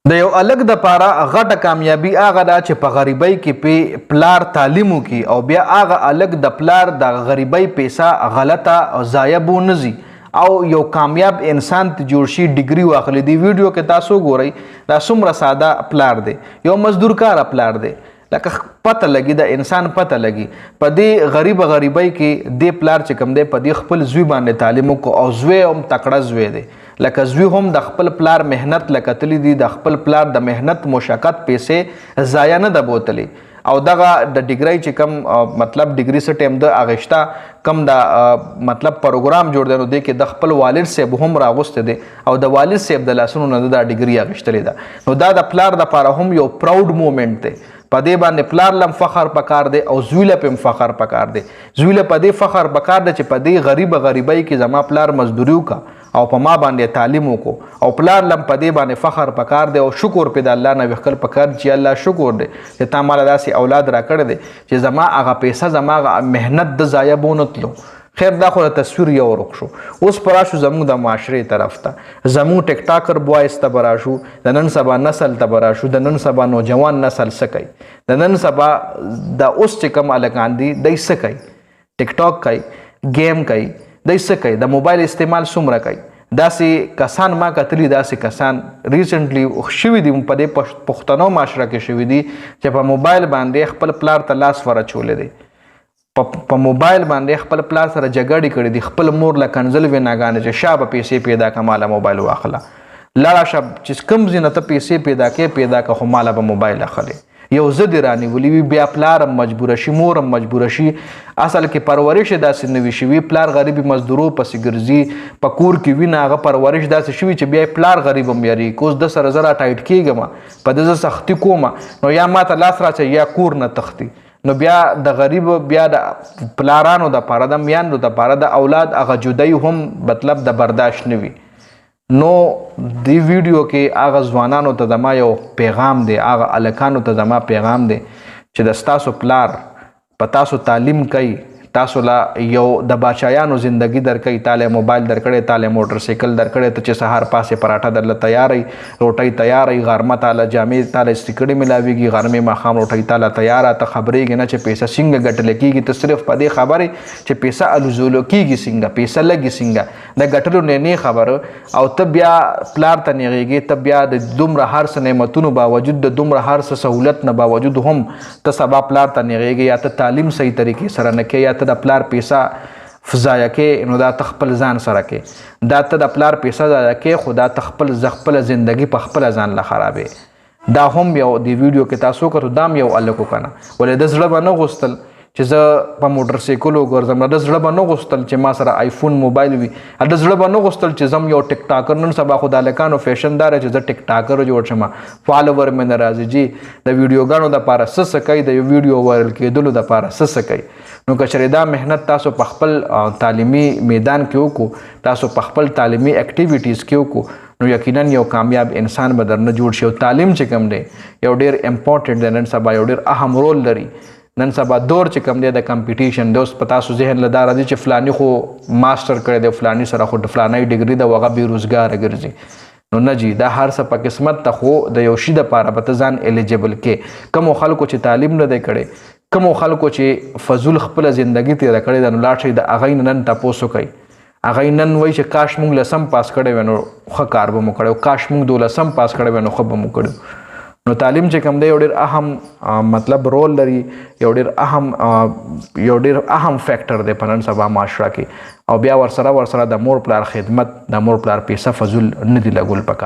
د یو الګ د پاره غټه کامیابی هغه دا چې په غریبۍ کې په پلار تعلیم وکي او بیا هغه الګ د پلار د غریبۍ پیسه غلطه او ضایع بونځي او یو کامیاب انسان ته جوړ شي ډیګري واخلي. دی ویډیو کې تاسو ګورئ دا څومره ساده پلار دی، یو مزدور کار پلار دی، لکه پته لګي د انسان پته لګي په دې غریبۍ کې د پلار چې کوم دی په دې خپل زوی باندې تعلیم وکړو او زوی هم تکړه زوی دی، لکه زوی هم د خپل پلار مهنت لکتلی دي، د خپل پلار د مهنت مشقت پیسې ضایع نه د بوتلی او دغه د ډیګری چې کم مطلب ډیګری څه ټیم د اغشتا کم د مطلب پروګرام جوړ دی نو دی کې د خپل والد صاحب هم راغوسته دی او د والد صاحب د لاسونو نه د ډیګری اغشتلې ده. نو دا د پلار د پاره هم یو پراود مومنت دی، په دې باندې پلار لم فخر پکار دی او زوی له هم فخر پکار دی. زوی له په دې فخر پکار دی چې په دې غریبۍ کې زما پلار مزدوري وکړه او په ما باندې تعلیم وکړو او پلار لم په دې باندې فخر پکار دی او شکر په د الله نه وکړ پکار چې الله شکر دی چې تا مال داسې اولاد را کړ دی چې زما هغه پیسه زما مهنت د ضایع بونتلو. خیر دا خو تصویر یو ورک شو. اوس پراشو زموږ د معاشرې طرف ته، زموږ ټیک ټاکر بوایز ته براشو، د نن سبا نسل ته براشو، د نن سبا نوجوان نسل څه کوي، د نن سبا د اوس چې کوم هلکان دي دی څه کوي، ټیک ټاک کوي، گیم کوي، دی څه کوي، د موبایل استعمال څومره کوي. داسې کسان ما کتلي، داسې کسان ریسنټلی شوي دي په دې پښتنو معاشره کې شوي دي چې په موبایل باندې خپل پلار ته لاس ورچولی دی، په موبایل باندې خپل پلار سره جګړې کړې دي، خپل مور له کنځل ویناګانې چې شا به پیسې پیدا کړه ماله موبایل واخله، لاړه شه چې کوم ځای نه ته پیسې پیدا کړه خو ماله به موبایل اخلې. یو ضد رانیولي وي، بیا پلار هم مجبوره شي، مور هم مجبوره شي. اصل کې پرورش داسې نه وي شوي، پلار غریبي مزدورو پسې ګرځي، په کور کې وي نه هغه پرورش داسې شوي چې بیا پلار غریب هم یاري کوز د سره زره ټایټ کېږم په ده زه سختي کوم نو یا ما ته لاس راچي یا کور نه تختی. نو بیا د غریب بیا د پلارانو د پاره د میاندو د پاره د اولاد هغه جدای هم مطلب د برداشت نه وي. نو دی ویډیو کې هغه ځوانانو ته زما یو پیغام دی، هغه هلکانو ته زما پیغام دی چې د ستاسو پلار په تاسو تعلیم کوي، تاسو لا یو د باچایانو زندگی درکوي، تاله موبایل درکړی، تاله موټر سایکل درکړی، ته چې سهار پاسې پراټه درله تیاری، روټۍ تیاری، غرمه تاله جامې تاله استیکړې ملاویږي، غرمې ماښام روټۍ تاله تیاره، ته خبرېږي نه چې پیسه څنګه ګټلی کېږي، ته صرف په دې خبرې چې پیسه الوزولو کېږي څنګه، پیسه لګي څنګه، د ګټلو نه خبره. او ته بیا پلار ته نیغېږې، ته بیا د دومره هر څه نعمتونو باوجود، د دومره هر څه سهولت نه باوجود هم ته سبا پلار ته نیغېږې، یا ته تعلیم صحیح طریقې سره نه کوې، یا ته د پلار پیسه ضایع کې، نو دا ته خپل ځان سره کې، دا ته د پلار پیسه ضایع کې، خو دا ته خپل زندگی په خپل ځان له خرابې. دا هم یو د ویډیو کې تاسو کتو، دا هم یو الګ وکنه ولې د زړه به نه غوښتل چې زه په موټر سایکل وګرځم، د زړه به نه غوښتل چې ما سره آیفون موبایل وي، د زړه به نه غوښتل چې زم یو ټیک ټاکر، نن سبا خو د هلکانو فیشن داره چې زه ټیک ټاکر جوړ شم، فالوور مې نه راځي جي، د ویډیوګانو دپاره څه کوي، د یو ویډیو وایرل کېدلو دپاره څه کوي. نو که چېرې دا محنت تاسو په خپل تعلیمي میدان کې وکړو، تاسو په خپل تعلیمي اکټیویټیز کې وکړو، نو یقینا یو کامیاب انسان به درنه جوړ شي. او تعلیم چې کوم دی یو ډېر امپورټنټ دی، نن سبا یو ډېر اهم رول لري. نن سبا دور چې کوم دی د کمپټیشن دی، اوس په تاسو ذهن له دا راځي چې فلاني خو ماسټر کړی دی، فلاني سره خو فلانی ډیګري ده، هغه بېروزګاره ګرځي. نو نه جي، دا هر څه په قسمت ته، خو د یو شي دپاره به ته ځان الیجبل کې. کومو خلکو چې تعلیم نه دی کړی، کومو خلکو چې فضول خپله زندگی تېره کړې ده، نو لاړ شئ د هغوی نه نن تپوس وکئ. هغوی نن وایي چې کاش موږ لسم پاس کړی وی نو ښه کار به مو کړی، کاش موږ 12 پاس کړی وی نو ښه به مو کړی. نو تعلیم چې کوم دی یو ډېر اهم مطلب رول لري، یو ډېر اهم فیکټر دی په نن سبا معاشره کې. او بیا ورسره د مور پلار خدمت، د مور پلار پیسه فضول نه دي لګول پکار.